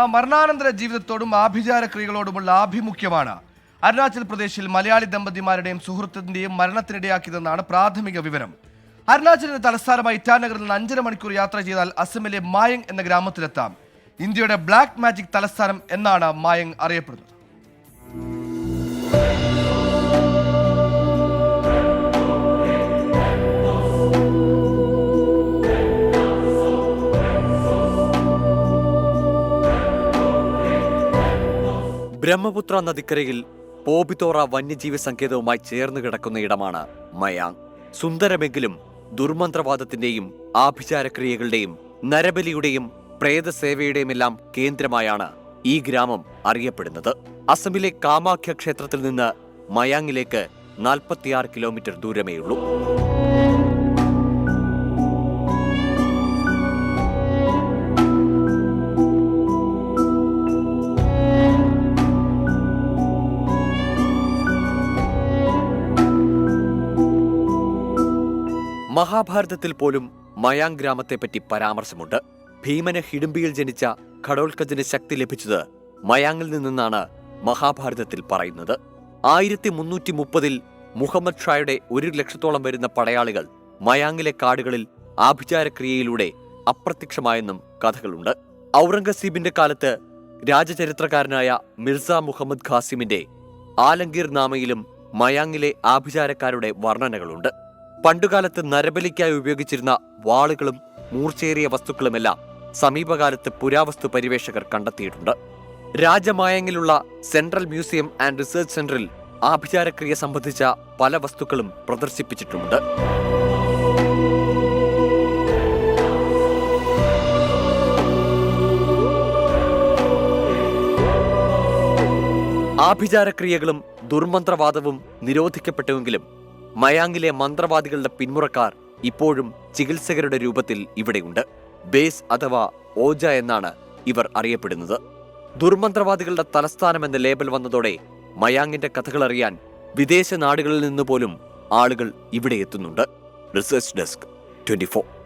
മരണാനന്തര ജീവിതത്തോടും ആഭിചാര ക്രിയകളോടുമുള്ള ആഭിമുഖ്യമാണ് അരുണാചൽ പ്രദേശിൽ മലയാളി ദമ്പതിമാരുടെയും സുഹൃത്തിന്റെയും മരണത്തിനിടയാക്കിയതെന്നാണ് പ്രാഥമിക വിവരം. അരുണാചലിന്റെ തലസ്ഥാനമായ ഇറ്റാനഗറിൽ നിന്ന് 5.5 മണിക്കൂർ യാത്ര ചെയ്താൽ അസമിലെ മായങ് എന്ന ഗ്രാമത്തിലെത്താം. ഇന്ത്യയുടെ ബ്ലാക്ക് മാജിക് തലസ്ഥാനം എന്നാണ് മായങ് അറിയപ്പെടുന്നത്. ബ്രഹ്മപുത്ര നദിക്കരയിൽ പോബിതോറ വന്യജീവി സങ്കേതവുമായി ചേർന്ന് കിടക്കുന്ന ഇടമാണ് മയാങ്. സുന്ദരമെങ്കിലും ദുർമന്ത്രവാദത്തിന്റെയും ആഭിചാരക്രിയകളുടെയും നരബലിയുടെയും പ്രേതസേവയുടെയുമെല്ലാം കേന്ദ്രമായാണ് ഈ ഗ്രാമം അറിയപ്പെടുന്നത്. അസമിലെ കാമാഖ്യ ക്ഷേത്രത്തിൽ നിന്ന് മയാങ്ങിലേക്ക് 46 കിലോമീറ്റർ ദൂരമേയുള്ളൂ. മഹാഭാരതത്തിൽ പോലും മയാങ് ഗ്രാമത്തെപ്പറ്റി പരാമർശമുണ്ട്. ഭീമന് ഹിഡുംബിയിൽ ജനിച്ച ഘടോൽക്കജിന് ശക്തി ലഭിച്ചത് മയാങ്ങിൽ നിന്നാണ് മഹാഭാരതത്തിൽ പറയുന്നത്. 1330-ൽ മുഹമ്മദ് ഷായുടെ 1 ലക്ഷത്തോളം വരുന്ന പടയാളികൾ മയാങ്ങിലെ കാടുകളിൽ ആഭിചാരക്രിയയിലൂടെ അപ്രത്യക്ഷമായെന്നും കഥകളുണ്ട്. ഔറംഗസീബിന്റെ കാലത്ത് രാജചരിത്രകാരനായ മിർസ മുഹമ്മദ് ഖാസിമിന്റെ ആലംഗീർ നാമയിലും മയാങ്ങിലെ ആഭിചാരക്കാരുടെ വർണ്ണനകളുണ്ട്. പണ്ടുകാലത്ത് നരബലിക്കായി ഉപയോഗിച്ചിരുന്ന വാളുകളും മൂർച്ചയേറിയ വസ്തുക്കളുമെല്ലാം സമീപകാലത്ത് പുരാവസ്തു പരിവേഷകർ കണ്ടെത്തിയിട്ടുണ്ട്. രാജമായങ്ങിലുള്ള സെൻട്രൽ മ്യൂസിയം ആൻഡ് റിസർച്ച് സെന്ററിൽ ആഭിചാരക്രിയ സംബന്ധിച്ച പല വസ്തുക്കളും പ്രദർശിപ്പിച്ചിട്ടുണ്ട്. ആഭിചാരക്രിയകളും ദുർമന്ത്രവാദവും നിരോധിക്കപ്പെട്ടുവെങ്കിലും മയാങ്ങിലെ മന്ത്രവാദികളുടെ പിന്മുറക്കാർ ഇപ്പോഴും ചികിത്സകരുടെ രൂപത്തിൽ ഇവിടെയുണ്ട്. ബേസ് അഥവാ ഓജ എന്നാണ് ഇവർ അറിയപ്പെടുന്നത്. ദുർമന്ത്രവാദികളുടെ തലസ്ഥാനം എന്ന ലേബൽ വന്നതോടെ മയാങ്ങിന്റെ കഥകൾ അറിയാൻ വിദേശ നാടുകളിൽ നിന്ന് പോലും ആളുകൾ ഇവിടെ എത്തുന്നുണ്ട്. Research desk 24.